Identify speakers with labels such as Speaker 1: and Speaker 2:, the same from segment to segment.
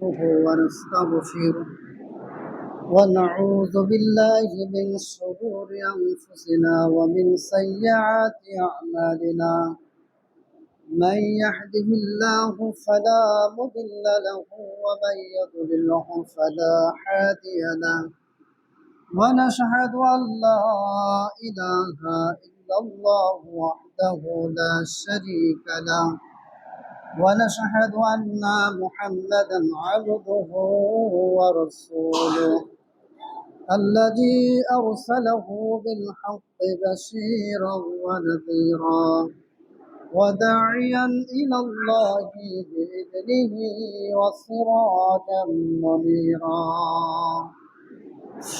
Speaker 1: ونستغفره ونعوذ بالله من شرور أنفسنا ومن سيئات أعمالنا من يهده الله فلا مضل له ومن يضلله فلا هادي له ونشهد أن لا إله إلا الله وحده لا شريك له ونشهد أن محمدا عبده ورسوله الذي أرسله بالحق بشيرا ونذيرا وداعيا إلى الله بإذنه وسراجا منيرا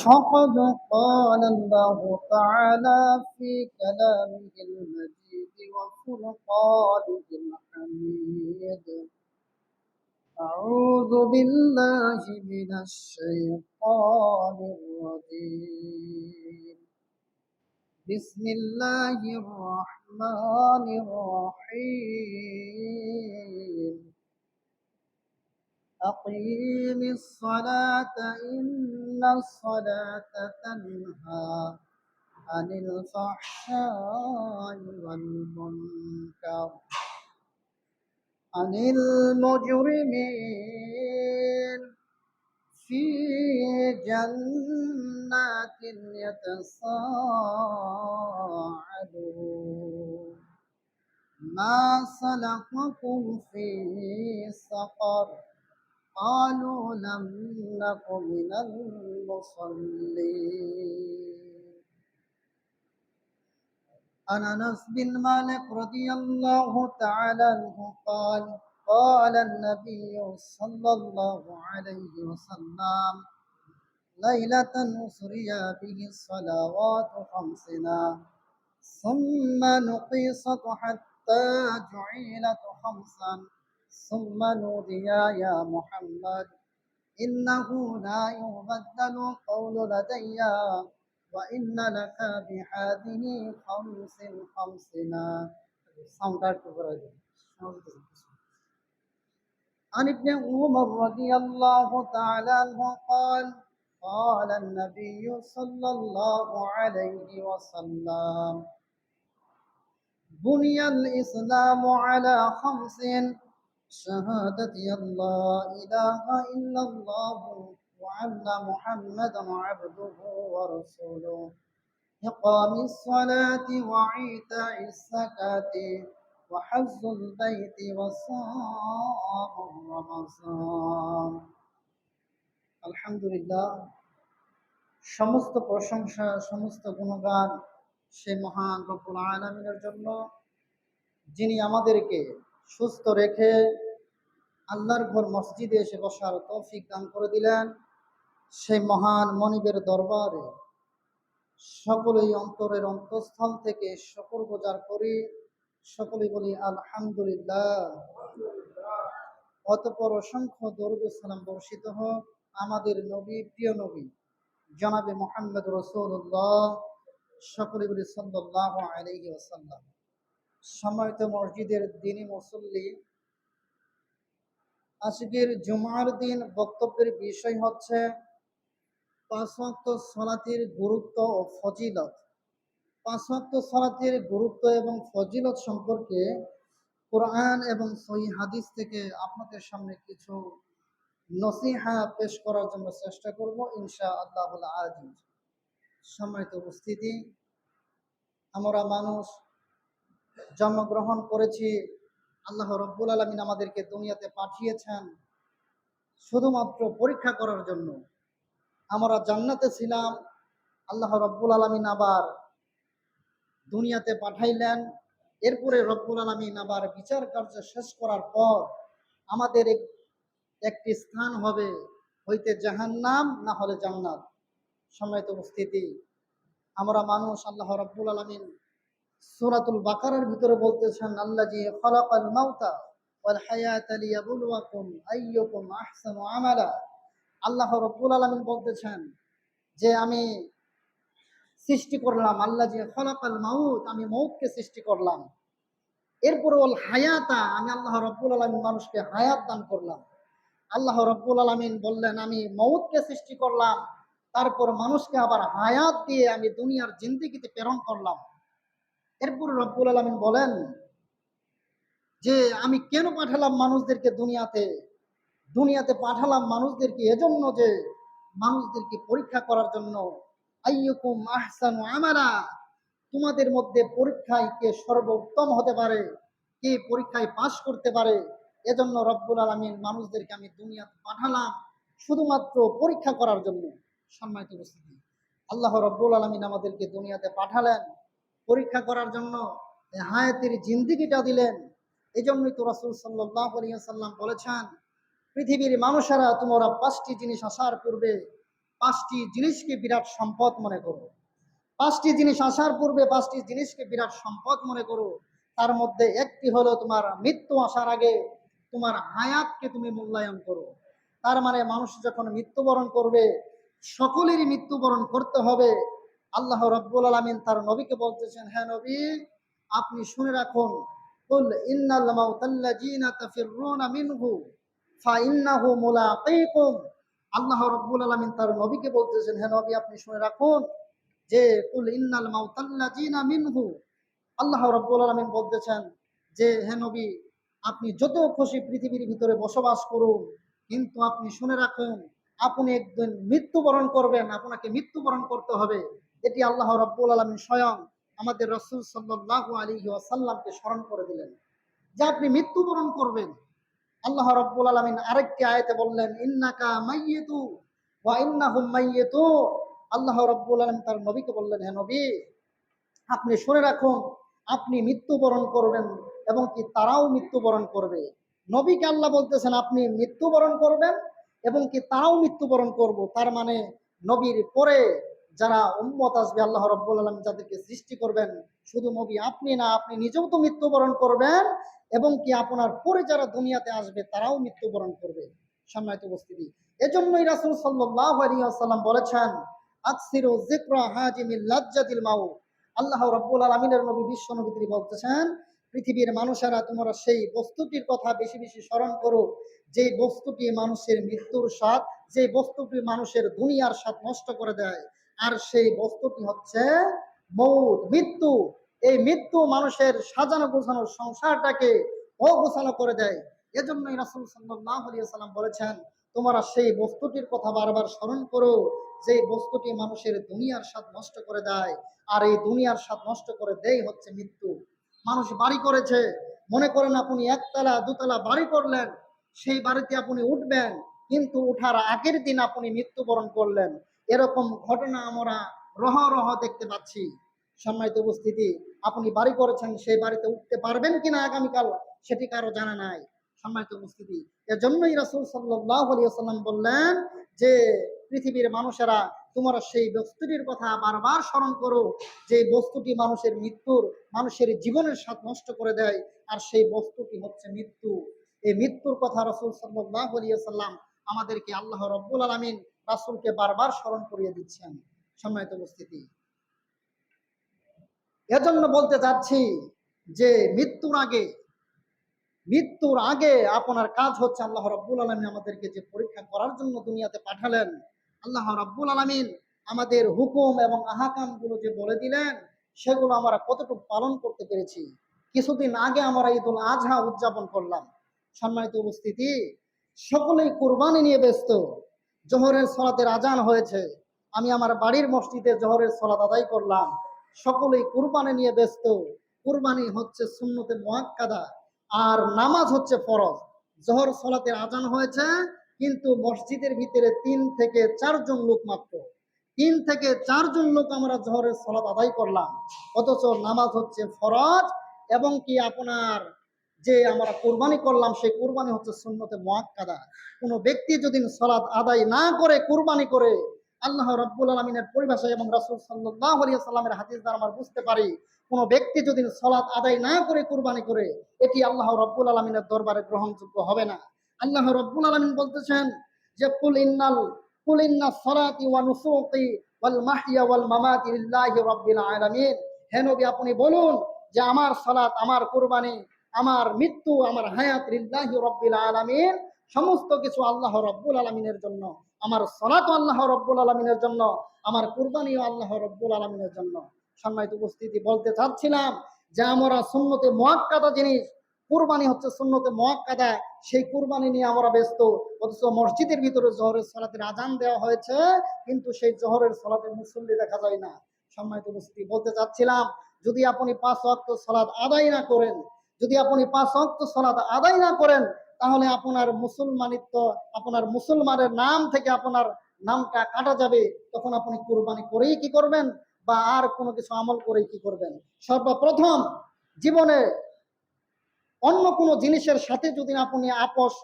Speaker 1: فقد قال الله تعالى في كلامه المجيد وفرقانه الحميد أعوذ بالله من الشيطان الرجيم بسم الله الرحمن الرحيم أقيم الصلاة إن الصلاة تنهى عن الفحشاء والمنكر عن المجرمين في جنات يتساءلون ما سلككم في سقر قالوا لم نك من المصلين عن أنس بن مالك رضي الله تعالى عنه قال قال النبي صلى الله عليه وسلم ليلة أسري به الصلوات خمسنا ثم نقيصت حتى جعلت خمسا ثم نودي يا محمد إنه لا يبدل القول لدي وإن لك بهذه خمسنا. عن ابن عمر رضي الله تعالى عنه قال قال النبي صلى الله عليه وسلم بني الإسلام على خمس شهادة أن لا إله إلا الله وأن محمدا عبده ورسوله إقام الصلاة وإيتاء الزكاة وحج البيت وصوم رمضان. আলহামদুলিল্লাহ, সমস্ত প্রশংসা সমস্ত গুণগান সেই মহান রব্বুল আলামিনের জন্য, যিনি আমাদেরকে সুস্থ রেখে আল্লাহর ঘর মসজিদে এসে বসার তৌফিক দান করে দিলেন। সেই মহান মনিবের দরবারে সকলেই অন্তরের অন্তঃস্থল থেকে শুকর গুজার করি, সকলেই বলি আলহামদুলিল্লাহ। অতঃপর অসংখ্য দরুদ ও সালাম বর্ষিত হোক আমাদের নবী, প্রিয় নবী জনাবে মুহাম্মদ রাসূলুল্লাহ, সকলেই বলি সাল্লাল্লাহু আলাইহি ওয়াসাল্লাম। সম্মানিত মসজিদের দ্বীনী মুসল্লি, আজকের জুমার দিন বক্তব্যের বিষয় হচ্ছে পাঁচ ওয়াক্ত সালাতের গুরুত্ব ও ফজিলত। পাঁচ ওয়াক্ত সালাতের গুরুত্ব এবং ফজিলত সম্পর্কে কোরআন এবং সহিহ হাদিস থেকে আপনাদের সামনে কিছু নসিহা পেশ করার জন্য চেষ্টা করব ইনশাআল্লাহুল আজিজ। সম্মানিত উপস্থিতি, আমরা মানুষ জন্মগ্রহণ করেছি, আল্লাহ রব্বুল আলামিন আমাদেরকে দুনিয়াতে পাঠিয়েছেন শুধুমাত্র পরীক্ষা করার জন্য। আমরা জান্নাতে ছিলাম, আল্লাহ রব্বুল আলামিন আবার দুনিয়াতে পাঠাইলেন। এরপরে রব্বুল আলামিন আবার বিচার কার্য শেষ করার পর আমাদের একটি স্থান হবে, হইতে জাহান্নাম না হলে জান্নাত। সম্মানিত উপস্থিতি, আমরা মানুষ, আল্লাহ রব্বুল আলামিন সূরাতুল বাকারার ভিতরে বলতেছেন আল্লাযী খালাকাল মাউতা ওয়াল হায়াতা লিয়াবলুয়াকুম আইয়ুকুম আহসানু আমালা। আল্লাহ রব্বুল আলামিন বলতেছেন যে আমি সৃষ্টি করলাম, আল্লাযী খালাকাল মাউত, আমি মউতকে সৃষ্টি করলাম। এরপর ওয়াল হায়াতা, আমি আল্লাহ রব্বুল আলামিন মানুষকে হায়াত দান করলাম। আল্লাহ রাব্বুল আলামিন বললেন, আমি মউতকে সৃষ্টি করলাম, তারপর মানুষকে আবার হায়াত দিয়ে আমি দুনিয়ার জিন্দেগিতে প্রেরণ করলাম। এরপর রব্বুল আলামিন বলেন যে আমি কেন পাঠালাম মানুষদেরকে দুনিয়াতে? দুনিয়াতে পাঠালাম মানুষদেরকে এজন্য যে মানুষদেরকে পরীক্ষা করার জন্য। আইয়ুকুম আহসানু আমালা, তোমাদের মধ্যে পরীক্ষায় কে সর্বোত্তম হতে পারে, কে পরীক্ষায় পাশ করতে পারে, এজন্য রব্বুল আলামিন মানুষদেরকে আমি দুনিয়াতে পাঠালাম শুধুমাত্র পরীক্ষা করার জন্য। সম্মানিত উপস্থিতি, আল্লাহ রব্বুল আলামিন আমাদেরকে দুনিয়াতে পাঠালেন পরীক্ষা করার জন্য, হায়াতের জিন্দেগিটা দিলেন। এই জন্যই তো রাসূল সাল্লাল্লাহু আলাইহি ওয়াসাল্লাম বলেছেন, পৃথিবীর মানুষেরা তোমরা 5টি জিনিস আসার পূর্বে 5টি জিনিসকে বিরাট সম্পদ মনে করো। 5টি জিনিস আসার পূর্বে 5টি জিনিসকে বিরাট সম্পদ মনে করো। তার মধ্যে একটি হলো তোমার মৃত্যু আসার আগে তোমার হায়াতকে তুমি মূল্যায়ন করো। তার মানে মানুষ যখন মৃত্যুবরণ করবে, সকলেরই মৃত্যুবরণ করতে হবে। আল্লাহ রাব্বুল আলামিন তার নবীকে বলতেছেন, হ্যাঁ নবী, আপনি শুনে রাখুন, কুল ইন্নাল মাউতাল্লাযীনা তাফিররুনা মিনহু ফাইন্নাহু মুলাকীকুম। আল্লাহ রাব্বুল আলামিন তার নবীকে বলতেছেন, হে নবী, আপনি শুনে রাখুন যে কুল ইন্নাল মাউতাল্লাযীনা মিনহু, আল্লাহ রাব্বুল আলামিন বলতেছেন যে হে নবী, আপনি যত খুশি পৃথিবীর ভিতরে বসবাস করুন, কিন্তু আপনি শুনে রাখুন আপনি একদিন মৃত্যুবরণ করবেন, আপনাকে মৃত্যুবরণ করতে হবে। এটি আল্লাহ রাব্বুল আলামিন স্বয়ং আমাদের রাসূল সাল্লাল্লাহু আলাইহি ওয়াসাল্লামকে স্মরণ করে দিলেন যে আপনি মৃত্যুবরণ করবেন। আল্লাহ রাব্বুল আলামিন আরেকটি আয়াতে বললেন, ইন্নাকা মাইয়িতু ওয়া ইন্নাহুম মাইয়িতুন। আল্লাহ রাব্বুল আলামিন তার নবীকে বললেন, হে নবী, আপনি শুনে রাখুন আপনি মৃত্যুবরণ করবেন এবং কি তারাও মৃত্যুবরণ করবে। নবীকে আল্লাহ বলতেছেন আপনি মৃত্যুবরণ করবেন এবং কি তারাও মৃত্যুবরণ করব। তার মানে নবীর পরে যারা উম্মত আসবে, আল্লাহ রাব্বুল আলামিন যাদেরকে সৃষ্টি করবেন, শুধু নবী আপনি না, আপনি নিজেও তো মৃত্যুবরণ করবেন এবং কি আপনার পরে যারা দুনিয়াতে আসবে তারাও মৃত্যুবরণ করবে। সম্মানিত উপস্থিতি, এজন্যই রাসূল সাল্লাল্লাহু আলাইহি ওয়াসাল্লাম বলেছেন, আকসিরু যিকরা হাজিমিল লাজ্জাতিল মাউত। আল্লাহ রাব্বুল আলামিনের নবী বিশ্ব নবী তিনি বলতেছেন, পৃথিবীর মানুষেরা তোমরা সেই বস্তুটির কথা বেশি বেশি স্মরণ করো যে বস্তুটি মানুষের মৃত্যুর স্বাদ, যে বস্তুটি মানুষের দুনিয়ার স্বাদ নষ্ট করে দেয়, আর সেই বস্তুটি হচ্ছে মৌত, মৃত্যু। এই মৃত্যু মানুষের সাজানো গোছানো সংসারটাকে অগোছালো করে দেয়। এজন্যই রাসূল সাল্লাল্লাহু আলাইহি ওয়াসাল্লাম বলেছেন, তোমরা সেই বস্তুটির কথা বারবার স্মরণ করো যে বস্তুটি মানুষের দুনিয়ার স্বাদ নষ্ট করে দেয়, আর এই দুনিয়ার স্বাদ নষ্ট করে দেয় হচ্ছে মৃত্যু। মানুষ বাড়ি করেছে, মনে করেন আপনি একতলা দুতলা বাড়ি করলেন, সেই বাড়িতে আপনি উঠবেন, কিন্তু উঠার আগের দিন আপনি মৃত্যুবরণ করলেন। এরকম ঘটনা আমরা রহ রহ দেখতে পাচ্ছি। সম্মানিত উপস্থিতি, আপনি বাড়ি করেছেন, সেই বাড়িতে উঠতে পারবেন কিনা আগামীকাল সেটি কারো জানা নাই। সম্মানিত উপস্থিতি, এজন্যই রাসূল সাল্লাল্লাহু আলাইহি ওয়াসাল্লাম বললেন যে পৃথিবীর মানুষেরা তোমরা সেই বস্তুটির কথা বারবার স্মরণ করো যে বস্তুটি মানুষের মৃত্যুর, মানুষের জীবনের স্বাদ নষ্ট করে দেয়, আর সেই বস্তুটি হচ্ছে মৃত্যু। এই মৃত্যুর কথা রাসূল সাল্লাল্লাহু আলাইহি ওয়াসাল্লাম আমাদেরকে, আল্লাহ রাব্বুল আলামিন রাসূলকে বারবার স্মরণ করিয়ে দিচ্ছেন। সম্মানিত উপস্থিতি, এজন্য বলতে চাচ্ছি যে মৃত্যুর আগে আপনার কাজ হচ্ছে, আল্লাহ রাব্বুল আলামিন আমাদেরকে যে পরীক্ষা করার জন্য দুনিয়াতে পাঠালেন, আল্লাহ রাব্বুল আলামিন আমাদের হুকুম এবং আহকাম গুলো যে বলে দিলেন, সেগুলো আমরা কতটুকু পালন করতে পেরেছি। কিছুদিন আগে আমরা ঈদুল আজহা উদযাপন করলাম। সম্মানিত উপস্থিতি, সকলেই কুরবানি নিয়ে ব্যস্ত। জোহরের সালাতের আজান হয়েছে, আমি আমার বাড়ির মসজিদে জোহরের সালাত আদায় করলাম। সকলেই কুরবানি নিয়ে ব্যস্ত। কুরবানি হচ্ছে সুন্নতে মুআক্কাদা, আর নামাজ হচ্ছে ফরজ। জোহর সালাতের আজান হয়েছে, কিন্তু মসজিদের ভিতরে 3 থেকে 4 জন লোক মাত্র। 3 থেকে 4 জন লোক আমরা জোহরের সালাত আদায় করলাম, অথচ নামাজ হচ্ছে ফরজ। এবং কি আপনার যে আমরা কুরবানি করলাম, সেই কুরবানি হচ্ছে সুন্নতে মুআক্কাদা। কোনো ব্যক্তি যদি সালাত আদায় না করে কুরবানি করে, আল্লাহ রাব্বুল আলামিনের পরিভাষায় এবং রাসূল সাল্লাল্লাহু আলাইহি ওয়াসাল্লামের হাদিস দ্বারা আমরা বুঝতে পারি, কোনো ব্যক্তি যদি সালাত আদায় না করে কুরবানি করে, এটি আল্লাহ রাব্বুল আলামিনের দরবারে গ্রহণযোগ্য হবে না। আল্লাহ রাব্বুল আলামিন বলতেছেন যে কুল ইন্না সালাতি ওয়া নুসুকি ওয়াল মাহইয়া ওয়াল মামাতি লিল্লাহি রাব্বিল আলামিন। হে নবী, আপনি বলুন যে আমার সালাত, আমার কুরবানি, আমার মৃত্যু, আমার হায়াত লিল্লাহি রাব্বিল আলামিন, সমস্ত কিছু আল্লাহ রব্বুল আলমিনের জন্য, আমার সালাতও আল্লাহ রব্বুল আলমিনের জন্য, আমার কুরবানিও আল্লাহ রব্বুল আলমিনের জন্য। সম্মানিত উপস্থিতি, বলতে চাচ্ছিলাম যে আমরা সুন্নতে মুআক্কাদা জিনিস, কুরবানি হচ্ছে সুন্নতে মুআক্কাদা, সেই কুরবানি নিয়ে আমরা ব্যস্ত। অথচ মসজিদের ভিতরে জোহরের সালাতের আজান দেওয়া হয়েছে, কিন্তু সেই জোহরের সালাতের মুসল্লি দেখা যায় না। সম্মানিত উপস্থিতি, বলতে চাচ্ছিলাম যদি আপনি 5 ওয়াক্ত সালাত আদায় না করেন, যদি আপনি 5 ওয়াক্ত সালাত আদায় না করেন, তাহলে আপনার মুসলমানিত্ব, আপনার মুসলমানের নাম থেকে আপনার নামটা কাটা যাবে। তখন আপনি কুরবানি করেই কি করবেন, বা আর কোনো কিছু আমল করেই কি করবেন? সর্বপ্রথম জীবনে অন্য কোনো জিনিসের সাথে যদি আপনি আপোষ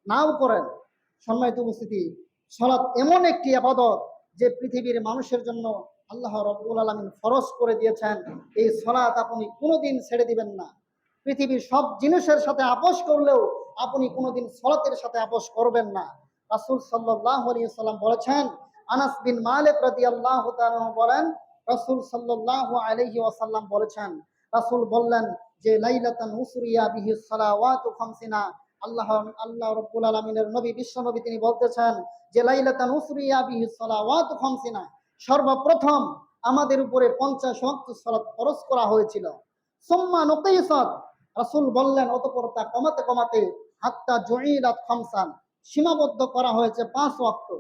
Speaker 1: নাও করেন, সম্মানিত উপস্থিতি, সালাত এমন একটি ইবাদত যে পৃথিবীর মানুষের জন্য আল্লাহ রাব্বুল আলামিন ফরজ করে দিয়েছেন। এই সালাত আপনি কোনোদিন ছেড়ে দিবেন না। পৃথিবীর সব জিনিসের সাথে আপোষ করলেও আপনি কোনোদিন সালাতের সাথে আপোষ করবেন না। রাসূল সাল্লাল্লাহু আলাইহি ওয়াসাল্লাম বলেছেন, আনাস বিন মালিক রাদিয়াল্লাহু তাআলা বলেন, রাসূল সাল্লাল্লাহু আলাইহি ওয়াসাল্লাম বলেছেন, রাসূল বললেন যে লাইলাতান উসরিয়া বিহি সালাওয়াতু খামসিনা, আল্লাহ রাব্বুল আলামিনের নবী, বিশ্ব নবী, তিনি বলতেছেন যে লাইলাতান উসরিয়া বিহি সালাওয়াতু খামসিনা, সর্বপ্রথম আমাদের উপরে 50 ওয়াক্ত সালাত ফরজ করা হয়েছিল। সুম্মা নুকিসাত, রাসূল বললেন অতঃপর তা কমাতে কমাতে হাত্তা জুইলাত খামসান, সীমাবদ্ধ করা হয়েছে 5 ওয়াক্ত।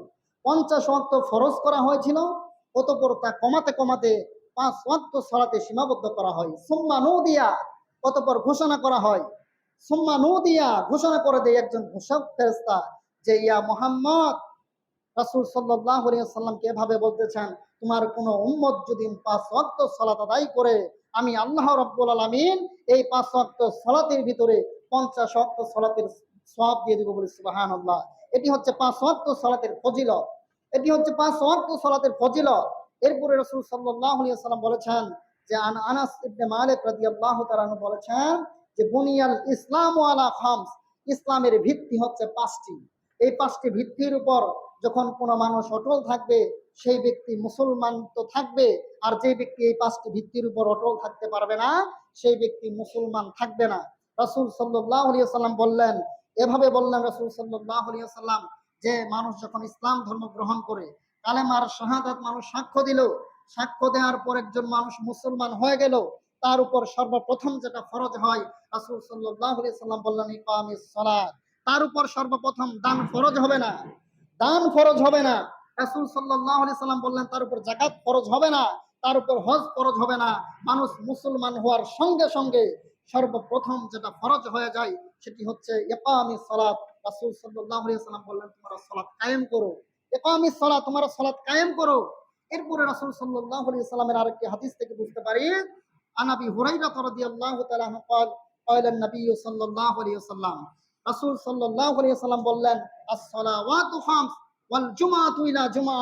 Speaker 1: 50 ওয়াক্ত ফরজ করা হয়েছিল, অতঃপর তা কমাতে কমাতে 5 ওয়াক্ত সালাতে সীমাবদ্ধ করা হয়। সুম্মা নুদিয়া, অতঃপর ঘোষণা করা হয়। সুম্মা নুদিয়া, ঘোষণা করে দেয় একজন ঘোষক ফেরেশতা যে ইয়া মুহাম্মদ, রাসূল সাল্লাল্লাহু আলাইহি ওয়াসাল্লামকে এভাবে বলতেছেন, তোমার কোন উম্মত যদি 5 ওয়াক্ত সালাত আদায় করে, আমি আল্লাহ রাব্বুল আলামিন এই 5 ওয়াক্ত সালাতের ভিতরে 50 ওয়াক্ত সালাতের সওয়াব দিয়ে দেব। বলে সুবহানাল্লাহ। এটি হচ্ছে 5 ওয়াক্ত সালাতের ফজিলত, এটি হচ্ছে 5 ওয়াক্ত সালাতের ফজিলত। এরপরে রাসূল সাল্লাল্লাহু আলাইহি ওয়াসাল্লাম বলেছেন যে আনাস ইবনে মালিক রাদিয়াল্লাহু তাআলা বলেছেন যে বুনিয়াল ইসলামু আলা খামস, ইসলামের ভিত্তি হচ্ছে 5টি। এই 5টি ভিত্তির উপর যখন কোনো মানুষ অটল থাকবে, সেই ব্যক্তি মুসলমান তো থাকবে, আর যে ব্যক্তি এই 5টি ভিত্তির উপর অটল থাকতে পারবে না, সেই ব্যক্তি মুসলমান থাকবে না। রাসূল সাল্লাল্লাহু আলাইহি ওয়াসাল্লাম বললেন, এভাবে বললেন রাসূল সাল্লাল্লাহু আলাইহি ওয়াসাল্লাম যে মানুষ যখন ইসলাম ধর্ম গ্রহণ করে, কালেমার শাহাদাত মানুষ সাক্ষ্য দিল, সাক্ষ্য দেওয়ার পর একজন মানুষ মুসলমান হয়ে গেল, তার উপর সর্বপ্রথম যেটা ফরজ হয়, রাসূল সাল্লাল্লাহু আলাইহি ওয়াসাল্লাম বললেন ইকামিস সালাত। তার উপর সর্বপ্রথম দান ফরজ হবে না, দান ফরজ হবে না। রাসূল সাল্লাল্লাহু আলাইহি সাল্লাম বললেন তার উপর যাকাত ফরজ হবে না, তার উপর হজ ফরজ হবে না। মানুষ মুসলমান হওয়ার সঙ্গে সঙ্গে সর্বপ্রথম যেটা ফরজ হয়ে যায় সেটি হচ্ছে ইকামিস সালাত। রাসূল সাল্লাল্লাহু আলাইহি সাল্লাম বললেন তোমরা সালাত কায়েম করো, ইকামিস সালাত, তোমরা সালাত কায়েম করো। এরপরে রাসূল সাল্লাল্লাহু আলাইহি সাল্লামের আরেকটি হাদিস থেকে বুঝতে পারি, আনাবি হুরায়রা রাদিয়াল্লাহু তাআলা আনহু قال قال النبي صلى الله عليه وسلم, রাসূল সাল্লাল্লাহু আলাইহি ওয়াসাল্লাম বললেন আস-সালাওয়াতু খামস ওয়াল জুমআতু ইলা জুমআ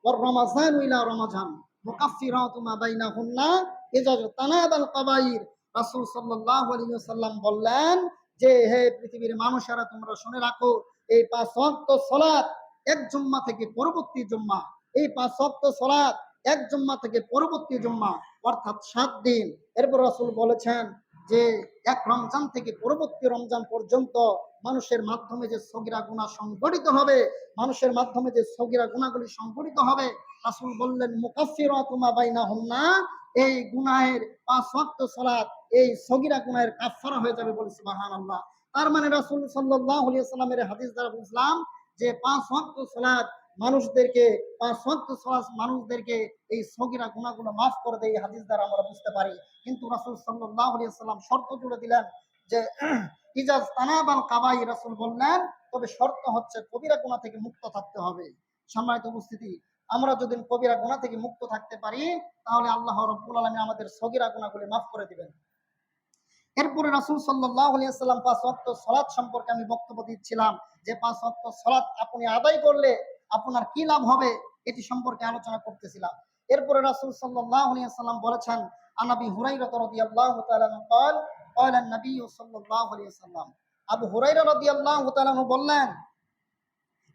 Speaker 1: ওয়ার রমাযানু ইলা রমাযান মুকাফফিরাতু মা বাইনাহুন্না ইযা তানাবাল কাবাইর। রাসূল সাল্লাল্লাহু আলাইহি ওয়াসাল্লাম বললেন যে হে পৃথিবীর মানুষেরা, তোমরা শুনে রাখো, এই 5 ওয়াক্ত সালাত এক জুম্মা থেকে পরবর্তী জুম্মা, এই 5 ওয়াক্ত সালাত এক জুম্মা থেকে পরবর্তী জুম্মা, অর্থাৎ 7 দিন। এরপর রাসূল বলেছেন যে এক রমজান থেকে পরবর্তী রমজান পর্যন্ত মানুষের মাধ্যমে যে সগীরা গুনাহ সংঘটিত হবে, মানুষের মাধ্যমে যে সগীরা গুনাহগুলি সংঘটিত হবে, রাসূল বললেন মুকাফফিরাতু মা বাইনাহুন্না, এই গুনাহের 5 ওয়াক্ত সালাত এই সগীরা গুনাহের কাফফারা হয়ে যাবে। বলি সুবহানাল্লাহ। তার মানে রাসূল সাল্লাল্লাহু আলাইহি ওয়াসাল্লামের হাদিস দ্বারা বুঝলাম যে 5 ওয়াক্ত সালাত মানুষদেরকে, 5 ওয়াক্ত সালাত মানুষদেরকে এই সগীরা গুনাহগুলো মাফ করে দেয়। এই হাদিস দ্বারা আমরা বুঝতে পারি। কিন্তু রাসূল সাল্লাল্লাহু আলাইহি ওয়াসাল্লাম শর্ত জুড়ে দিলেন যে ইজাজ তানাবাল কাবাইর, রাসূল বললেন তবে শর্ত হচ্ছে কবিরা গুনাহ থেকে মুক্ত থাকতে হবে। সম্মানিত উপস্থিতি, আমরা যদি কবিরা গুনাহ থেকে মুক্ত থাকতে পারি, তাহলে আল্লাহ রাব্বুল আলামিন আমাদের সগীরা গুনাহগুলি মাফ করে দিবেন। এরপরে রাসূল সাল্লাল্লাহু আলাইহি ওয়াসাল্লাম 5 ওয়াক্ত সালাত সম্পর্কে আমি বক্তব্য দিচ্ছিলাম যে 5 ওয়াক্ত সালাত আপনি আদায় করলে আপনার কি লাভ হবে, এটি সম্পর্কে আলোচনা করতেছিলাম। এরপরে রাসূল সাল্লাল্লাহু আলাইহি ওয়াসাল্লাম বলেছেন, আনাবি হুরায়রা রাদিয়াল্লাহু তাআলা قال قال النبي صلى الله عليه وسلم, আবু হুরায়রা রাদিয়াল্লাহু তাআলা বললেন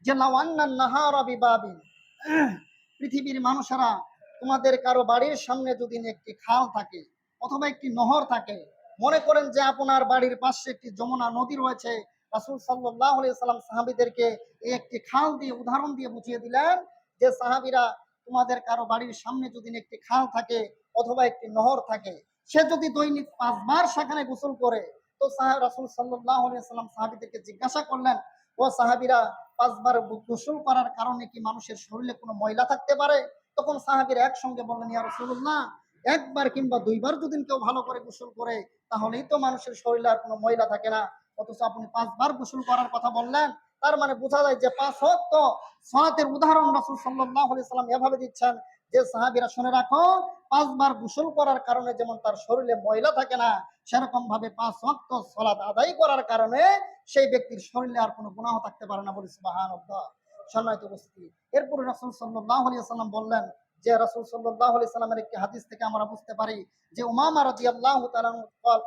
Speaker 1: যে লাউ আন্নান নাহারা বিবাবিন, পৃথিবীর মানুষেরা, তোমাদের কারো বাড়ির সামনে যদি একটি খাল থাকে অথবা একটি নহর থাকে, মনে করেন যে আপনার বাড়ির পাশে একটি যমুনা নদী রয়েছে, রাসূল সাল্লাল্লাহু আলাইহি সাল্লাম সাহাবীদেরকে এই একটি খাল দিয়ে উদাহরণ দিয়ে বুঝিয়ে দিলেন যে সাহাবীরা, তোমাদের কারো বাড়ির সামনে যদি একটি খাল থাকে অথবা একটি নহর থাকে, সে যদি দৈনিক 5 বার সেখানে গোসল করে, তো রাসূল সাল্লাল্লাহু আলাইহি সাল্লাম সাহাবীদেরকে জিজ্ঞাসা করলেন, ও সাহাবীরা, 5 বার গোসল করার কারণে কি মানুষের শরীরে কোনো ময়লা থাকতে পারে? তখন সাহাবীরা একসঙ্গে বললেন, ইয়া রাসূলুল্লাহ, একবার কিংবা 2 বার যদি কেউ ভালো করে গোসল করে তাহলেই তো মানুষের শরীরে আর কোনো ময়লা থাকে না, অথচ আপনি 5 বার গোসল করার কথা বললেন। তার মানে বোঝা যায় যে 5 ওয়াক্ত সালাতের উদাহরণ রাসূল সাল্লাল্লাহু আলাইহি সাল্লাম এভাবে দিচ্ছেন যে, সাহাবীরা শুনে রাখো, 5 বার গোসল করার কারণে যেমন তার শরীরে ময়লা থাকে না, সেরকম ভাবে 5 ওয়াক্ত সালাত আদায় করার কারণে সেই ব্যক্তির শরীরে আর কোনো গুনাহ থাকতে পারে না। বলি সুবহানাল্লাহ। সম্মানিত উপস্থিতি, এরপরে রাসূল সাল্লাল্লাহু আলাইহি সাল্লাম বললেন যে, রাসূল সাল্লাল্লাহু আলাইহি সাল্লামের একটি হাদিস থেকে আমরা বুঝতে পারি যে উমামা রাদিয়াল্লাহু তাআলা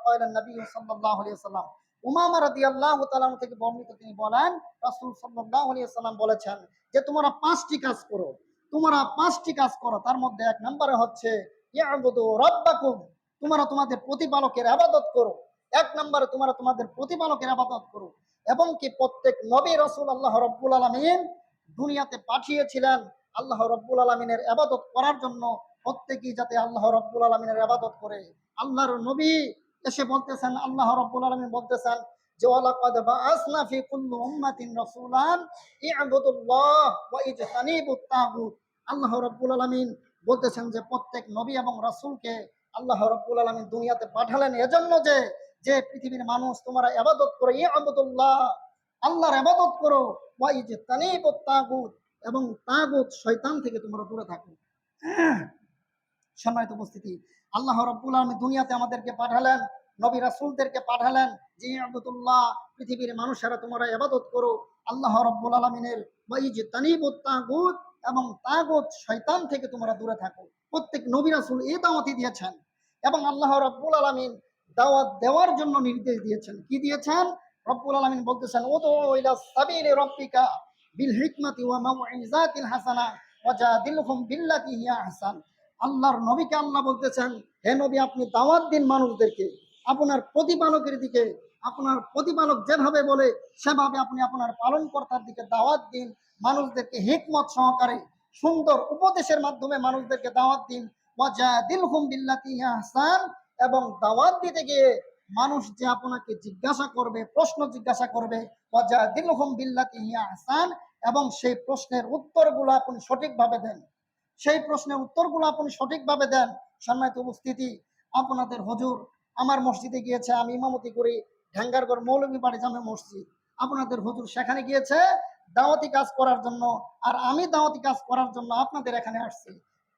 Speaker 1: قال النبي সাল্লাল্লাহু আলাইহি সাল্লাম, উমামা রাদিয়াল্লাহু তাআলা থেকে বর্ণিত, তিনি বলেন রাসূল সাল্লাল্লাহু আলাইহি সাল্লাম বলেছেন যে, তোমরা 5টি কাজ করো, তোমরা 5টি কাজ করো। তার মধ্যে 1 নম্বরে হচ্ছে ইয়াবুদু রাব্বাকুম, তোমরা তোমাদের প্রতিপালকের ইবাদত করো। 1 নম্বরে তোমরা তোমাদের প্রতিপালকের ইবাদত করো। এবং কি প্রত্যেক নবী রাসূল আল্লাহ রাব্বুল আলামিন দুনিয়াতে পাঠিয়েছিলেন আল্লাহ রাব্বুল আলামিনের ইবাদত করার জন্য, প্রত্যেকেই যাতে আল্লাহ রাব্বুল আলামিনের ইবাদত করে। আল্লাহর নবী এসে বলতেছেন, আল্লাহ রাব্বুল আলামিন বলতেছেন যে, ওয়ালাকাদ বাআসনা ফি কুল্লি উম্মাতিন রাসূলান ই'বুদুল্লাহ ওয়া ইজতানিবুত তাগুত। আল্লাহ রাব্বুল আলামিন বলতেছেন যে প্রত্যেক নবী এবং রাসূলকে আল্লাহ রাব্বুল আলামিন দুনিয়াতে পাঠালেন এজন্য যে, যে পৃথিবীর মানুষ তোমরা ইবাদত করো, ই'বুদুল্লাহ, আল্লাহর ইবাদত করো, ওয়া ইজতানিবুত তাগুত, এবং তাগুত শয়তান থেকে তোমরা দূরে থাকো। সম্মানিত উপস্থিতি, আল্লাহ রাব্বুল আলামিন দুনিয়াতে আমাদেরকে পাঠালেন, নবী রাসূলদেরকে পাঠালেন যে ইবাদতুল্লাহ, পৃথিবীর মানুষেরা তোমরা ইবাদত করো আল্লাহ রাব্বুল আলামিনের, ওয়া ইজতানিবুত তাগুত, এবং তাগুত শয়তান থেকে তোমরা দূরে থাকো। প্রত্যেক নবী রাসূল এই দাওয়াতই দিয়েছেন এবং আল্লাহ রাব্বুল আলামিন দাওয়াত দেওয়ার জন্য নির্দেশ দিয়েছেন। কি দিয়েছেন? রব্বুল আলামিন বলতেছেন, উদউ ইলা সাবিলি রাব্বিকা বিল হিকমাতি ওয়া মাউইযাতিল হাসানা ওয়াজাদিলহুম বিল্লাতি হিয়া আহসান। আল্লাহর নবীকে আল্লাহ বলতেছেন, হে নবী, আপনি দাওয়াত দিন মানুষদেরকে আপনার প্রতিপালকের দিকে, আপনার প্রতিপালক যেভাবে বলে সেভাবে আপনি আপনার পালনকর্তার দিকে দাওয়াত দিন, মানুষদেরকে হিকমত সহকারে সুন্দর উপদেশের মাধ্যমে মানুষদেরকে দাওয়াত দিন। ওয়াজাদিলহুম বিল্লাতি হিয়া আহসান, এবং দাওয়াত দিতে গিয়ে মানুষ যে আপনাকে জিজ্ঞাসা করবে, প্রশ্ন জিজ্ঞাসা করবে, ওয়াজাদিলহুম বিল্লাতি হিয়া আহসান, এবং সেই প্রশ্নের উত্তরগুলো আপনি সঠিকভাবে দেন, সেই প্রশ্নের উত্তরগুলো আপনি সঠিকভাবে দেন। সম্মানিত উপস্থিতি, আপনাদের হুজুর আমার মসজিদে গিয়েছে, আমি ইমামতি করি ঢাঙ্গারগড় মৌলভীবাড়ি জামে মসজিদ। আপনাদের হুজুর সেখানে গিয়েছে দাওয়াতি কাজ করার জন্য, আর আমি দাওয়াতি কাজ করার জন্য আপনাদের এখানে আসছি।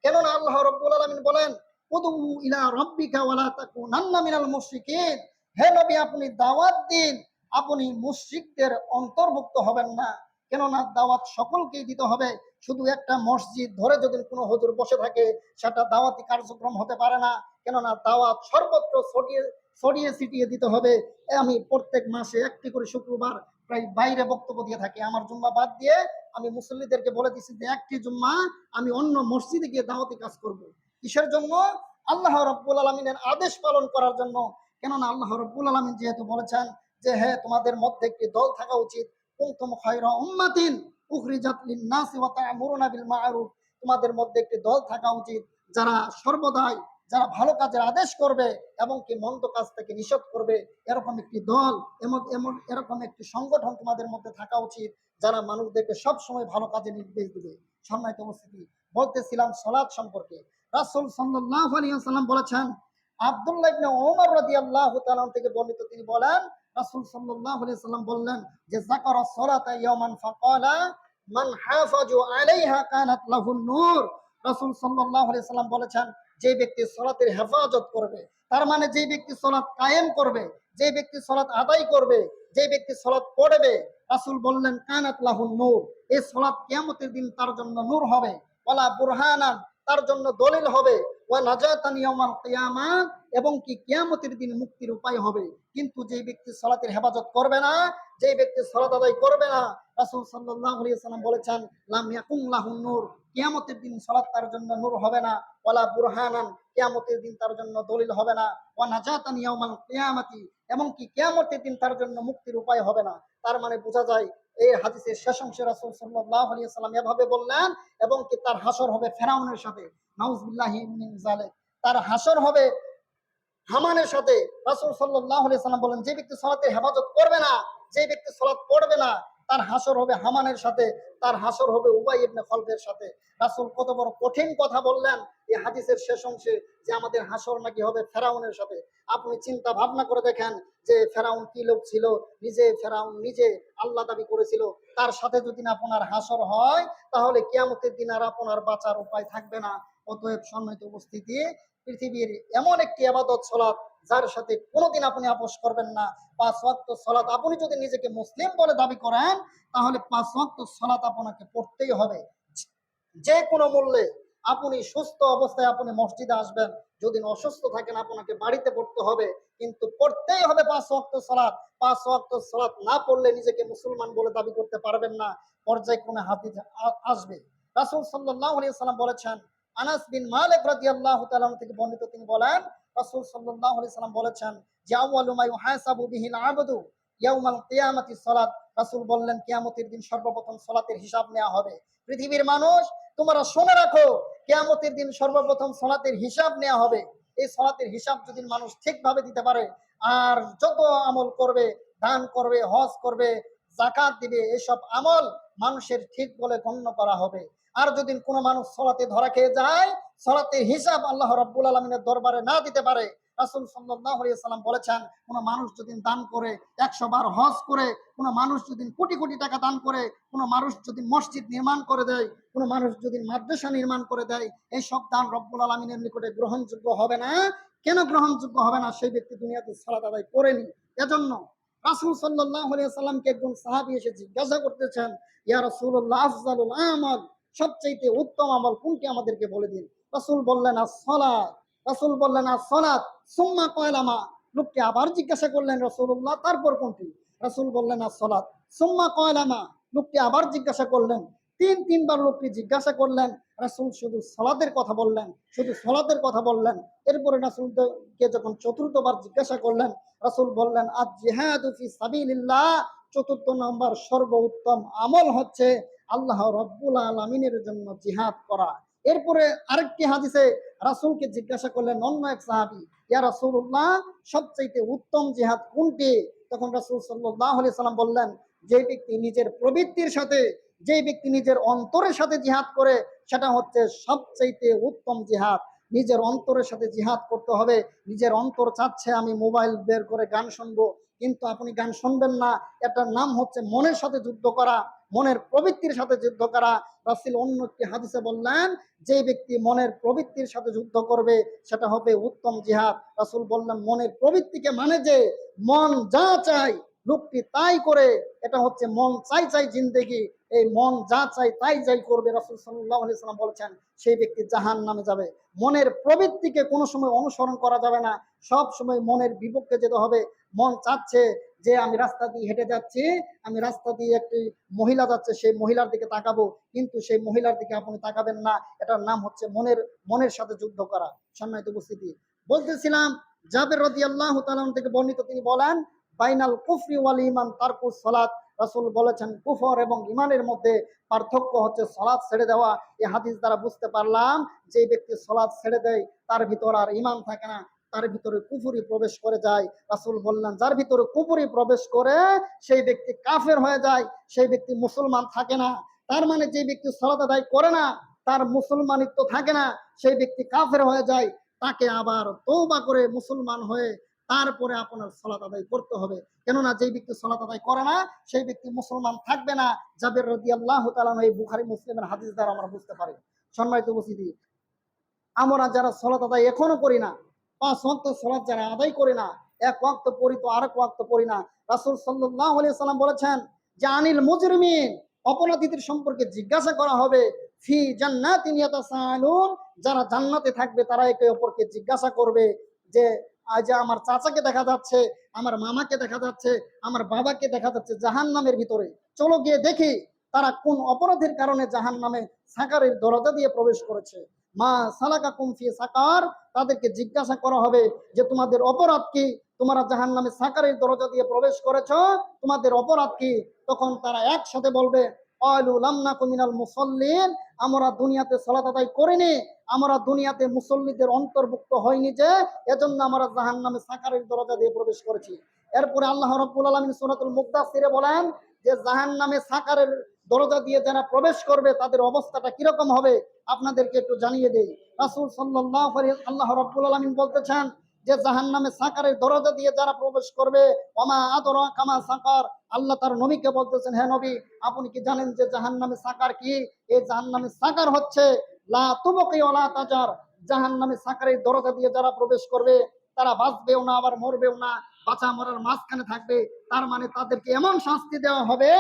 Speaker 1: কেননা আল্লাহ রাব্বুল আলামিন বলেন, উদউ ইলা রাব্বিকা ওয়ালা তাকুনান্না মিনাল মুশরিকিন, হে নবী, আপনি দাওয়াত দিন, আপনি মুশরিকদের অন্তর্ভুক্ত হবেন না। কেননা দাওয়াত সকলকেই দিতে হবে, শুধু একটা মসজিদ ধরে যদি কোনো হুজুর বসে থাকে সেটা দাওয়াতি কার্যক্রম হতে পারে না। কেননা দাওয়াত সর্বত্র ছড়িয়ে ছিটিয়ে দিতে হবে। আমি প্রত্যেক মাসে একটি করে শুক্রবার প্রায় বাইরে বক্তব্য দিয়ে থাকি। আমার জুম্মা বাদ দিয়ে আমি মুসল্লিদেরকে বলে দিচ্ছি যে একটি জুম্মা আমি অন্য মসজিদে গিয়ে দাওয়াতি কাজ করব। কিসের জন্য? আল্লাহ রাব্বুল আলামিনের আদেশ পালন করার জন্য। কেননা আল্লাহ রাব্বুল আলামিন যেহেতু বলেছেন যে, হ্যাঁ, তোমাদের মধ্যে একটি দল থাকা উচিত, কুনতুম খায়রা উম্মাতিন উখরিজাত লিন-নাসি ওয়া তা'মুরুনা বিল মা'রুফ, তোমাদের মধ্যে একটি দল থাকা উচিত যারা সর্বদাই যারা ভালো কাজের আদেশ করবে এবং কি মন্দ কাজ থেকে নিষেধ করবে। এরকম একটি দল, এরকম একটি সংগঠন তোমাদের মধ্যে থাকা উচিত যারা মানুষদেরকে সব সময় ভালো কাজে নির্দেশ দিবে। সম্মানিত উপস্থিতি, বলতেছিলাম সালাত সম্পর্কে। রাসূল সাল্লাল্লাহু আলাইহি ওয়াসাল্লাম বলেছেন, আব্দুল্লাহ ইবনে ওমর রাদিয়াল্লাহু তাআলা থেকে বর্ণিত, তিনি বলেন রাসূল সাল্লাল্লাহু আলাইহি ওয়াসাল্লাম বললেন যে, যাকারাস সালাতা ইয়াওমান ফাকালা মান হাফাজু আলাইহা কানাত লাহুন নূর। রাসূল সাল্লাল্লাহু আলাইহি ওয়াসাল্লাম বলেছেন, যে ব্যক্তি সালাতের হেফাজত করবে, তার মানে যে ব্যক্তি সালাত কায়েম করবে, যে ব্যক্তি সালাত আদায় করবে, যে ব্যক্তি সালাত পড়বে, রাসূল বললেন কানাত লাহুন নূর, এই সালাত কিয়ামতের দিন তার জন্য নূর হবে। ওয়ালা বুরহানান, তার জন্য দলিল হবে, ওয়া নাজাতান ইয়াউমাল কিয়ামা, এবং কি কিয়ামতের দিন মুক্তির উপায় হবে। কিন্তু যে ব্যক্তি সালাতের হেফাজত করবে না, যে ব্যক্তি সালাত আদায় করবে না, রাসূল সাল্লাল্লাহু আলাইহি ওয়াসাল্লাম বলেছেন, লাম ইয়াকুম লাহুন নূর, কিয়ামতের দিন সালাত তার জন্য নূর হবে না, ওয়ালা বুরহানান, কিয়ামতের দিন তার জন্য দলিল হবে না, ওয়া নাজাতান ইয়াউমাল কিয়ামাতি, এবং কি কিয়ামতের দিন তার জন্য মুক্তির উপায় হবে না। তার মানে বোঝা যায় এই হাদিসের শেষ অংশে রাসূল সাল্লাল্লাহু আলাইহি ওয়াসাল্লাম এভাবে বললেন, এবং কি তার হাসর হবে ফেরাউনের সাথে, নাউজুবিল্লাহি মিন যালিক, তার হাসর হবে হামানের সাথে। রাসূল সাল্লাল্লাহু আলাইহি সাল্লাম বলেন, যে ব্যক্তি সালাতের হেফাজত করবে না, যে ব্যক্তি সালাত পড়বে না, তার হাসর হবে হামানের সাথে, তার হাসর হবে উবাই ইবনে খলফের সাথে। রাসূল কত বড় কঠিন কথা বললেন এই হাদিসের শেষ অংশে, যে আমাদের হাসর নাকি হবে ফেরাউনের সাথে। আপনি চিন্তা ভাবনা করে দেখেন যে ফেরাউন কি লোক ছিল, ফেরাউন নিজে আল্লাহ দাবি করেছিল, তার সাথে যদি না আপনার হাসর হয়, তাহলে কিয়ামতের দিন আর আপনার বাঁচার উপায় থাকবে না। অতএব সম্মানিত উপস্থিতি, পৃথিবীর এমন একটি ইবাদত সালাত, যার সাথে কোনোদিন আপনি আপোষ করবেন না। 5 ওয়াক্ত সালাত, আপনি যদি নিজেকে মুসলিম বলে দাবি করেন, তাহলে 5 ওয়াক্ত সালাত আপনাকে পড়তেই হবে, যে কোনো মূল্যে। আপনি সুস্থ অবস্থায় আপনি মসজিদে আসবেন, যদি অসুস্থ থাকেন আপনাকে বাড়িতে পড়তে হবে, কিন্তু পড়তেই হবে 5 ওয়াক্ত সালাত। 5 ওয়াক্ত সালাত না পড়লে নিজেকে মুসলমান বলে দাবি করতে পারবেন না, পর্যায়ক্রমে হাদিস আসবে। রাসূল সাল্লাল্লাহু আলাইহি সাল্লাম বলেছেন, আনাস বিন মালিক রাদিয়াল্লাহু তাআলা থেকে বর্ণিত, তিনি বলেন, রাসূল সাল্লাল্লাহু আলাইহি সাল্লাম বলেছেন যে আউয়ালু মা ইউহাসাবু বিহিল আবদু ইয়াউমাল কিয়ামাতিস সালাত, রাসূল বললেন কিয়ামতের দিন সর্বপ্রথম সালাতের হিসাব নেওয়া হবে। পৃথিবীর মানুষ, তোমরা শুনে রাখো, কিয়ামতের দিন সর্বপ্রথম সালাতের হিসাব নেওয়া হবে। এই সালাতের হিসাব যদি মানুষ ঠিকভাবে দিতে পারে, আর যত আমল করবে, দান করবে, হজ করবে, যাকাত দিবে, এসব আমল মানুষের ঠিক বলে গণ্য করা হবে। আর যদি কোনো মানুষ সালাতে ধরা খেয়ে যায়, সালাতের হিসাব আল্লাহ রাব্বুল আলামিনের দরবারে না দিতে পারে, রাসূল সাল্লাল্লাহু আলাইহি সাল্লাম বলেছেন, কোন মানুষ যদি দান করে, 100 বার হজ করে, কোন মানুষ যদি কোটি কোটি টাকা দান করে, কোন মানুষ যদি মসজিদ নির্মাণ করে দেয়, কোন মানুষ যদি মাদ্রাসা নির্মাণ করে দেয়, এই সব দান রব্বুল আলামিনের নিকটে গ্রহণযোগ্য হবে না। কেন গ্রহণযোগ্য হবে না? সেই ব্যক্তি দুনিয়াতে সালাত আদায় করেনি। এজন্য রাসূল সাল্লাল্লাহু আলাইহি সাল্লামকে একজন সাহাবী এসে জিজ্ঞাসা করতেছেন, ইয়া রাসূলুল্লাহ, আফজালুল আমাল, সবচেয়ে উত্তম আমল কোনটি আমাদেরকে বলে দিন। রাসূল বললেন as-সালাত। রাসূল বললেন as-সালাত সুম্মা ক্বালা মা। লোকটি আবার জিজ্ঞাসা করলেন, রাসূলুল্লাহ তারপর কোনটি? রাসূল বললেন as-সালাত সুম্মা ক্বালা মা। লোকটি আবার জিজ্ঞাসা করলেন, তিনবার লোকটি জিজ্ঞাসা করলেন, রাসূল শুধু সালাতের কথা বললেন, শুধু সালাতের কথা বললেন। এরপরে রাসূলকে যখন চতুর্থবার জিজ্ঞাসা করলেন, রাসূল বললেন আজ-জিহাদু ফি সাবিলিল্লাহ। চতুর্থ নম্বর সর্বোত্তম আমল হচ্ছে আল্লাহ রাব্বুল আলামিনের জন্য জিহাদ করা। এরপরে আরেকটি হাদিসে রাসূলকে জিজ্ঞাসা করলেন অন্য এক সাহাবী, ইয়া রাসূলুল্লাহ, সবচেয়ে উত্তম জিহাদ কোনটি? তখন রাসূল সাল্লাল্লাহু আলাইহি সাল্লাম বললেন, যে ব্যক্তি নিজের প্রবৃত্তির সাথে, যে ব্যক্তি নিজের অন্তরের সাথে জিহাদ করে, সেটা হচ্ছে সবচেয়ে উত্তম জিহাদ। নিজের অন্তরের সাথে জিহাদ করতে হবে। নিজের অন্তর চাচ্ছে আমি মোবাইল বের করে গান শুনবো, কিন্তু আপনি গান শুনবেন না, এটার নাম হচ্ছে মনের সাথে যুদ্ধ করা, মনের প্রবৃত্তির সাথে যুদ্ধ করা। রাসূল অন্য একটি হাদিসে বললেন, যে ব্যক্তি মনের প্রবৃত্তির সাথে যুদ্ধ করবে, সেটা হবে উত্তম জিহাদ। রাসূল বললেন, মনের প্রবৃত্তিকে মানে যে মন যা চায় লোকটি তাই করে, এটা হচ্ছে মন চাই চাই জিন্দেগি। এই মন যা চাই তাই যাই করবে, রাসূল সাল্লাল্লাহু আলাইহি সাল্লাম বলেছেন, সেই ব্যক্তি জাহান্নামে যাবে। মনের প্রবৃত্তিকে কোনো সময় অনুসরণ করা যাবে না, সব সময় মনের বিপক্ষে যেতে হবে। মন চাচ্ছে যে আমি রাস্তা দিয়ে হেঁটে যাচ্ছি, আমি রাস্তা দিয়ে একটি মহিলা যাচ্ছে, সেই মহিলার দিকে তাকাবো, কিন্তু সেই মহিলার দিকে আপনি তাকাবেন না। এটার নাম হচ্ছে মনের সাথে যুদ্ধ করা। সম্মানিত উপস্থিতি, বলতেছিলাম জাবের রাদিয়াল্লাহু তাআলা থেকে বর্ণিত, তিনি বলেন, বাইনাল কুফরি ওয়াল ঈমান তারকুস সালাত। রাসূল বলেছেন, কুফর এবং ঈমানের মধ্যে পার্থক্য হচ্ছে সালাত ছেড়ে দেওয়া। এই হাদিস দ্বারা বুঝতে পারলাম, যে ব্যক্তি সালাত ছেড়ে দেয় তার ভিতর আর ঈমান থাকে না, তার ভিতরে কুফরি প্রবেশ করে যায়। রাসূল বললেন, যার ভিতরে কুফরি প্রবেশ করে সেই ব্যক্তি কাফের হয়ে যায়, সেই ব্যক্তি মুসলমান থাকে না। তার মানে যে ব্যক্তি সালাত আদায় করে না, তার মুসলমানিত্ব থাকে না, সেই ব্যক্তি কাফের হয়ে যায়। তাকে আবার তওবা করে মুসলমান হয়ে তারপরে আপনার সালাত আদায় করতে হবে। কেননা যে ব্যক্তি সালাত আদায় করে না, সেই ব্যক্তি মুসলমান থাকবে না। জাবের রাদিয়াল্লাহু তাআলা এই বুখারী মুসলিমের হাদিস দ্বারা আমরা বুঝতে পারি। সম্মানিত উপস্থিতি, আমরা যারা সালাত আদায় এখনো করি না, 5 ওয়াক্ত সালাত যারা আদায় করি না, এক ওয়াক্ত পড়ি তো আরেক ওয়াক্ত পড়ি না, রাসূল সাল্লাল্লাহু আলাইহি সাল্লাম বলেছেন যে আনিল মুজরিমিন অপরাধীদের সম্পর্কে জিজ্ঞাসা করা হবে। ফি জান্নাতিন ইয়াতাসাআলুন, যারা জান্নাতে থাকবে তারা একে অপরকে জিজ্ঞাসা করবে যে আজ আমার চাচাকে দেখা যাচ্ছে, আমার মামাকে দেখা যাচ্ছে, আমার বাবাকে দেখা যাচ্ছে জাহান্নামের ভিতরে, চলো গিয়ে দেখি তারা কোন অপরাধের কারণে জাহান্নামে সাকারের দরজা দিয়ে প্রবেশ করেছে। মা সালাকাকুম ফি সাকার, তাদেরকে জিজ্ঞাসা করা হবে যে তোমাদের অপরাধ কি, তোমরা জাহান্নামে সাকারের দরজা দিয়ে প্রবেশ করেছো, তোমাদের অপরাধ কি? তখন তারা একসাথে বলবে ক্বালু লাম নাকু মিনাল মুসাল্লিন, আমরা দুনিয়াতে সালাত আদায় করিনি, আমরা দুনিয়াতে মুসল্লিদের অন্তর্ভুক্ত হয়নি, যে এজন্য আমরা জাহান্নামে সাকারের দরজা দিয়ে প্রবেশ করেছি। এরপরে আল্লাহ রাব্বুল আলামিন সূরাতুল মুদ্দাসসিরে বলেন যে জাহান্নামে সাকারের দরজা দিয়ে যারা প্রবেশ করবে তাদের অবস্থাটা কিরকম হবে আপনাদেরকে একটু জানিয়ে দেই। রাসূল সাল্লাল্লাহু আলাইহি, আল্লাহ রাব্বুল আলামিন বলতেছেন যে জাহান্নামে সাকারের দরজা দিয়ে যারা প্রবেশ করবে, ওমা আদরাকা মা সাকার, আল্লাহ তার নবীকে বলতেছেন, হে নবী আপনি কি জানেন যে জাহান্নামে সাকার কি? এই জাহান্নামে সাকার হচ্ছে লা তুবকি ওয়ালা তাজার, জাহান্নামে সাকারের দরজা দিয়ে যারা প্রবেশ করবে তারা বাঁচবেও না আবার মরবেও না, বাঁচা মরার মাঝখানে থাকবে। তার মানে তাদেরকে এমন শাস্তি দেওয়া হবে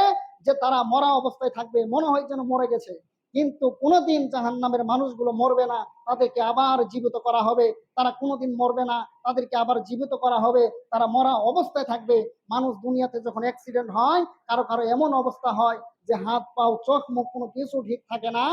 Speaker 1: যে তারা মরা অবস্থায় থাকবে, মনে হয় যেন মরে গেছে, কিন্তু কোনোদিন জাহান্নামের মানুষগুলো মরবে না, তাদেরকে আবার জীবিত করা হবে। তারা কোনোদিন মরবে না, তাদেরকে আবার জীবিত করা হবে, তারা মরা অবস্থায় থাকবে। মানুষ দুনিয়াতে যখন অ্যাক্সিডেন্ট হয়, কারো কারো এমন অবস্থা হয় যে হাত পাও চোখ মুখ কোনো কিছু ঠিক থাকে না,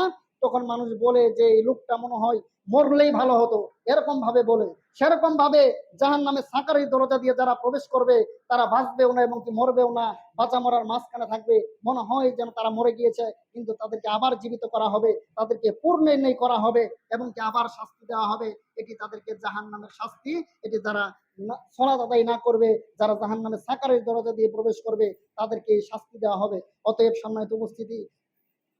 Speaker 1: তখন মানুষ বলে যে এই লোকটা মনে হয় মরলেই ভালো হতো, এরকম ভাবে বলে। সেরকম ভাবে জাহান্নামে সাকারের দরজা দিয়ে যারা প্রবেশ করবে তারা বাঁচবেও না এবং কি মরবেও না, বাঁচা মরার মাঝখানে থাকবে, মনে হয় যেন তারা মরে গিয়েছে, কিন্তু তাদেরকে আবার জীবিত করা হবে, তাদেরকে পুনর্নির্ণয় করা হবে এবং কি আবার শাস্তি দেওয়া হবে। এটি তাদেরকে জাহান্নামের শাস্তি। এটি যারা সালাত আদায় না করবে, যারা জাহান্নামের সাকারের দরজা দিয়ে প্রবেশ করবে, তাদেরকে এই শাস্তি দেওয়া হবে। অতএব সম্মানিত উপস্থিতি,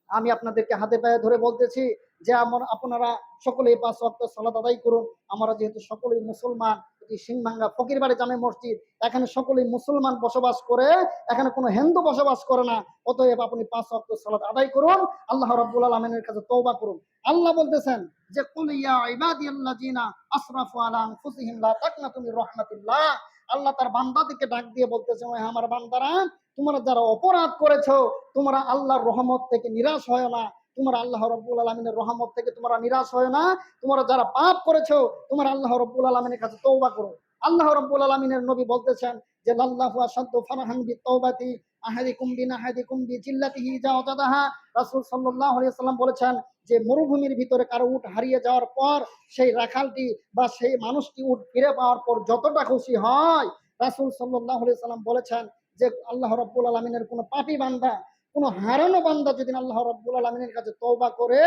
Speaker 1: আমি আপনাদেরকে হাতে পায়ে ধরে বলতেছি যে আপনারা সকলেই 5 ওয়াক্ত সালাত আদায় করুন। আমরা যেহেতু সকলেই মুসলমান, এটি সিংভাঙ্গা ফকিরবাড়ি জামে মসজিদ, এখানে সকলেই মুসলমান বসবাস করে, এখানে কোনো হিন্দু বসবাস করে না। অতএব আপনি 5 ওয়াক্ত সালাত আদায় করুন, আল্লাহ রাব্বুল আলামিনের কাছে তওবা করুন। আল্লাহ বলতেছেন যে কুল ইয়া ইবাদিয়াল্লাযিনা আসরাফু আলা আনফুসিহিম লা তাকনাতু মির রাহমাতিল্লাহ, আল্লাহ তার বান্দাদেরকে ডাক দিয়ে বলতেছেন, ওহে আমার বান্দারা, তোমরা যারা অপরাধ করেছো তোমরা আল্লাহর রহমত থেকে নিরাশ হয় না, তোমরা আল্লাহ রাব্বুল আলামিনের রহমত থেকে তোমরা নিরাশ হয় না, তোমরা যারা পাপ করেছো তোমরা আল্লাহ রাব্বুল আলামিনের কাছে তওবা করো। আল্লাহ রাব্বুল আলামিনের নবী বলতেছেন যে লাল্লাহু আশাদ্দু ফারহান বিত-তাওবাতি আহাদিকুম বিনাহাদিকুম বিজিল্লাতিহি জাওজাদাহা, রাসূল সাল্লাল্লাহু আলাইহি ওয়াসাল্লাম বলেছেন যে মরুভূমির ভিতরে কারো উট হারিয়ে যাওয়ার পর সেই রাখালটি বা সেই মানুষটি উট ফিরে পাওয়ার পর যতটা খুশি হয়, রাসূল সাল্লাল্লাহু আলাইহি ওয়াসাল্লাম বলেছেন যে আল্লাহ রাব্বুল আলামিনের কোনো পাপী বান্দা, কোনো হারানো বান্দা যদি আল্লাহ রাব্বুল আলামিনের কাছে তওবা করে,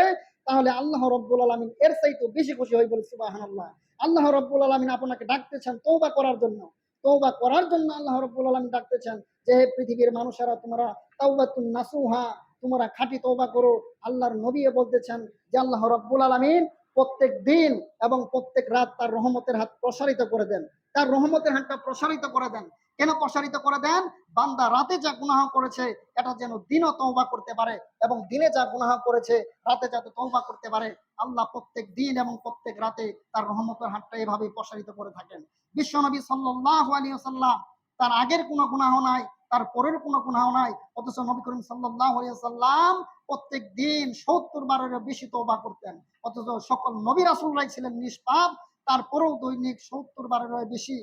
Speaker 1: তাহলে আল্লাহ রাব্বুল আলামিন এর চাইতে বেশি খুশি হয়। বলে সুবহানাল্লাহ। আল্লাহ রাব্বুল আলামিন আপনাকে ডাকতেছেন তওবা করার জন্য, তওবা করার জন্য আল্লাহ রাব্বুল আলামিন ডাকতেছেন যে হে পৃথিবীর মানুষেরা, তোমরা তাওবাতুন নাসুহা, তোমরা খাঁটি তওবা করো। আল্লাহর নবী বলতেছেন যে আল্লাহ রাব্বুল আলামিন প্রত্যেক দিন এবং প্রত্যেক রাত তার রহমতের হাত প্রসারিত করে দেন, তার রহমতের হাতটা প্রসারিত করে দেন। কেন প্রসারিত করে দেন? বান্দা রাতে যা গুনাহ করেছে এটা যেন দিনও তওবা করতে পারে, এবং দিনে যা গুনাহ করেছে রাতে যাতে তওবা করতে পারে। আল্লাহ প্রত্যেক দিন এবং প্রত্যেক রাতে তার রহমতের হাতটা এভাবেই প্রসারিত করে থাকেন। বিশ্বনবী সাল্লাল্লাহু আলাইহি ওয়াসাল্লাম, তার আগের কোনো গুনাহ নাই, তার পরের কোনো গুনাহ নাই, অথচ নবী করিম সাল্লাল্লাহু আলাইহি ওয়াসাল্লাম প্রত্যেক দিন 70 বারেরও বেশি তওবা করতেন। অথচ সকল নবী রাসূলরাই ছিলেন নিষ্পাপ, তারপরেও দৈনিক 70 বারেরও বেশি,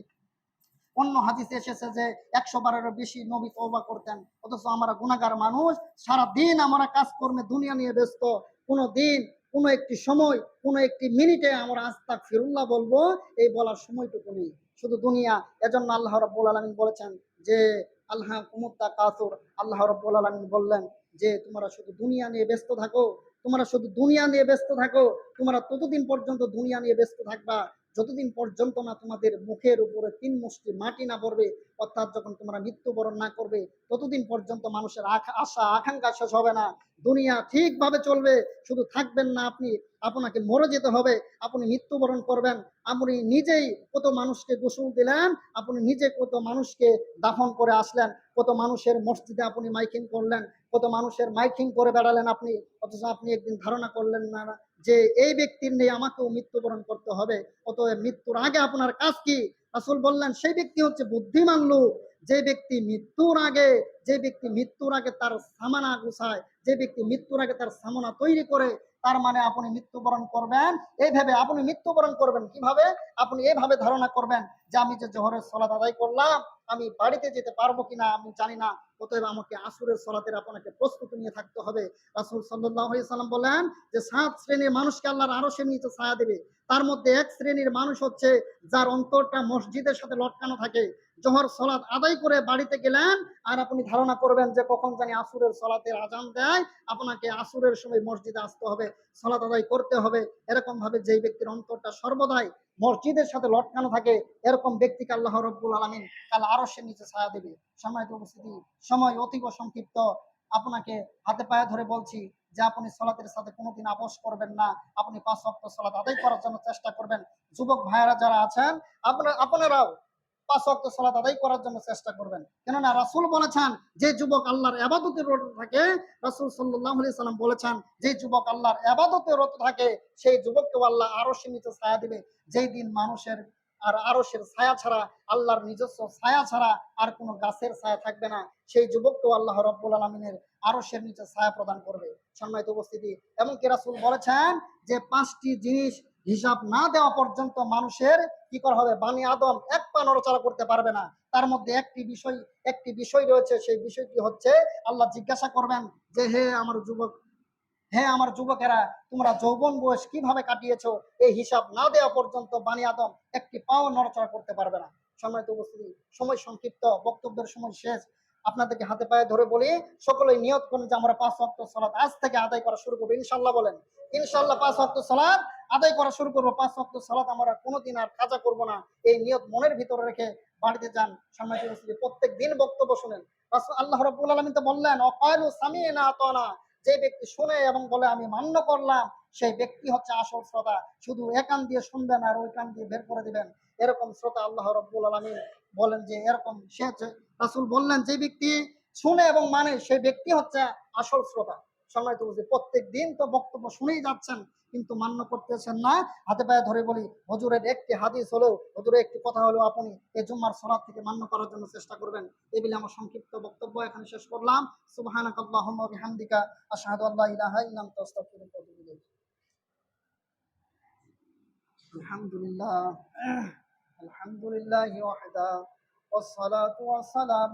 Speaker 1: অন্য হাদিসে এসেছে যে 100 বারেরও বেশি নবী তওবা করতেন। অথচ আমরা গুনাহগার মানুষ, সারা দিন আমরা কাজকর্মে দুনিয়া নিয়ে ব্যস্ত, কোনো দিন কোনো একটি সময় কোনো একটি মিনিটে আমরা আস্তাগফিরুল্লাহ বলবো এই বলার সময়টুকু নেই, শুধু দুনিয়া। এজন্য আল্লাহ রাব্বুল আলামিন বলেছেন যে আলহাকুমুত তাকাসুর, আল্লাহ রাব্বুল আলামিন বললেন যে তোমরা শুধু দুনিয়া নিয়ে ব্যস্ত থাকো, তোমরা শুধু দুনিয়া নিয়ে ব্যস্ত থাকো, তোমরা ততদিন পর্যন্ত দুনিয়া নিয়ে ব্যস্ত থাকবা যতদিন পর্যন্ত না তোমাদের মুখের উপরে 3 মুষ্টি মাটি না পড়বে, অর্থাৎ যখন তোমরা মৃত্যুবরণ না করবে ততদিন পর্যন্ত মানুষের আশা আকাঙ্ক্ষা শেষ হবে না। দুনিয়া ঠিকভাবে চলবে, শুধু থাকবেন না আপনি, আপনাকে মরে যেতে হবে, আপনি মৃত্যুবরণ করবেন। আপনি নিজেই কত মানুষকে গোসল দিলেন, আপনি নিজে কত মানুষকে দাফন করে আসলেন, কত মানুষের মসজিদে আপনি মাইকিং করলেন, কত মানুষের মাইকিং করে বেড়ালেন আপনি, অথচ আপনি একদিন ধারণা করলেন না যে এই ব্যক্তির নেই আমাকেও মৃত্যুবরণ করতে হবে। অতএব মৃত্যুর আগে আপনার কাজ কি? রাসূল বললেন সেই ব্যক্তি হচ্ছে বুদ্ধিমান লোক যে ব্যক্তি মৃত্যুর আগে তার সামানা গুছায়, যে ব্যক্তি মৃত্যুর আগে তার সামানা তৈরি করে, তার মানে আপনি মৃত্যুবরণ করবেন এইভাবে। আপনি মৃত্যুবরণ করবেন কিভাবে? আপনি এইভাবে ধারণা করবেন যে আমি যে জোহরের সালাত আদায় করলাম, আমি বাড়িতে যেতে পারবো কিনা আমি জানি না, অতএব আমাকে আসরের সালাতের আপনাকে প্রস্তুতি নিয়ে থাকতে হবে। রাসূল সাল্লাল্লাহু আলাইহি সাল্লাম বলেন যে 7 শ্রেণীর মানুষকে আল্লাহর আরশের নিচে ছায়া দেবে। তার মধ্যে এক শ্রেণীর মানুষ হচ্ছে যার অন্তরটা মসজিদের সাথে লটকানো থাকে। জোহর সালাত আদায় করে বাড়িতে গেলেন, আর আপনি ধারণা করবেন যে কখন জানি আসরের সালাতের আজান দেয়, আপনাকে আসরের সময় মসজিদে আসতে হবে, সালাত আদায় করতে হবে। এরকম ভাবে যেই ব্যক্তির অন্তরটা সর্বদাই মসজিদের সাথে লটকানো থাকে, এরকম ব্যক্তিকে আল্লাহ রাব্বুল আলামিন কাল আরশের নিচে ছায়া দেবে। সম্মানিত উপস্থিতি, সময় অতীব সংক্ষিপ্ত। আপনাকে হাতে পায়ে ধরে বলছি যে আপনি সালাতের সাথে কোনোদিন আপোষ করবেন না। আপনি 5 ওয়াক্ত সালাত আদায় করার জন্য চেষ্টা করবেন। যুবক ভাইয়েরা যারা আছেন, আপনারাও 5 ওয়াক্ত সালাত আদায় করার জন্য চেষ্টা করবেন। কেননা রাসূল বলেছেন যে যুবক আল্লাহর ইবাদতে রত থাকে, রাসূল সাল্লাল্লাহু আলাইহি সাল্লাম বলেছেন যে যুবক আল্লাহর ইবাদতে রত থাকে সেই যুবককে আল্লাহ আরশের নিচে ছায়া দিবে। যেই দিন মানুষের আর আরশের ছায়া ছাড়া, আল্লাহর নিজস্ব ছায়া ছাড়া আর কোনো গাছের ছায়া থাকবে না, সেই যুবককে আল্লাহ রাব্বুল আলামিনের আরশের নিচে ছায়া প্রদান করবে। সম্মানিত উপস্থিতি, এমনকি রাসূল বলেছেন যে 5টি জিনিস হিসাব না দেওয়া পর্যন্ত মানুষের কি করা হবে, বানি আদম এক পা নড়াচড়া করতে পারবে না। তার মধ্যে একটি বিষয় রয়েছে, সেই বিষয়টি হচ্ছে আল্লাহ জিজ্ঞাসা করবেন যে হে আমার যুবকেরা, তোমরা যৌবন বয়স কিভাবে কাটিয়েছো, এই হিসাব না দেওয়া পর্যন্ত বানি আদম একটি পাও নড়াচড়া করতে পারবে না। সম্মানিত উপস্থিতি, সময় সংক্ষিপ্ত, বক্তব্যের সময় শেষ। আপনাদেরকে হাতে পায়ে ধরে বলি, সকলেই নিয়ত করুন যে আমরা 5 ওয়াক্ত সালাত আজ থেকে আদায় করা শুরু করবো। ইনশাআল্লাহ বলেন, ইনশাআল্লাহ 5 ওয়াক্ত সালাত আদায় করা শুরু করবো। 5 ওয়াক্ত সালাত আমরা কোনোদিন আর কাজা করব না, এই নিয়ত মনের ভিতরে রেখে বাড়িতে যান। সম্মানিত উপস্থিতি, প্রত্যেক দিন বক্তব্য শুনেন। আল্লাহ রাব্বুল আলামিন তো বললেন অকালু সামিনা আতানা, যে ব্যক্তি শুনে এবং বলে আমি মান্য করলাম, সেই ব্যক্তি হচ্ছে আসল শ্রোতা। শুধু এক কান দিয়ে শুনবেন আর ওই কান দিয়ে বের করে দিবেন, এরকম শ্রোতা আল্লাহ রাব্বুল আলামিন বলেন যে এরকম সে, রাসূল বললেন যে ব্যক্তি শুনে এবং মানে সেই ব্যক্তি হচ্ছে আসল শ্রোতা। সম্মানিত উপস্থিতি, প্রত্যেক দিন তো বক্তব্য শুনেই যাচ্ছেন কিন্তু মান্য করতেছেন না। হাতে পায়ে ধরে বলি, হুজুরের একটি হাদিস হলেও, হুজুরের একটি কথা হলেও আপনি এই জুম্মার সালাত থেকে মান্য করার জন্য চেষ্টা করবেন। এই বলে আমার সংক্ষিপ্ত বক্তব্য এখানে শেষ করলাম। সুবহানাকাল্লাহুম্মা ওয়া বিহামদিকা আশহাদু আল্লা ইলাহা ইল্লা আনতা আস্তাগফিরুকা ওয়া আতুবু ইলাইক। আলহামদুলিল্লাহ, আলহামদুলিল্লাহি ওয়াহদা, ওয়াস সালাতু ওয়াস সালামু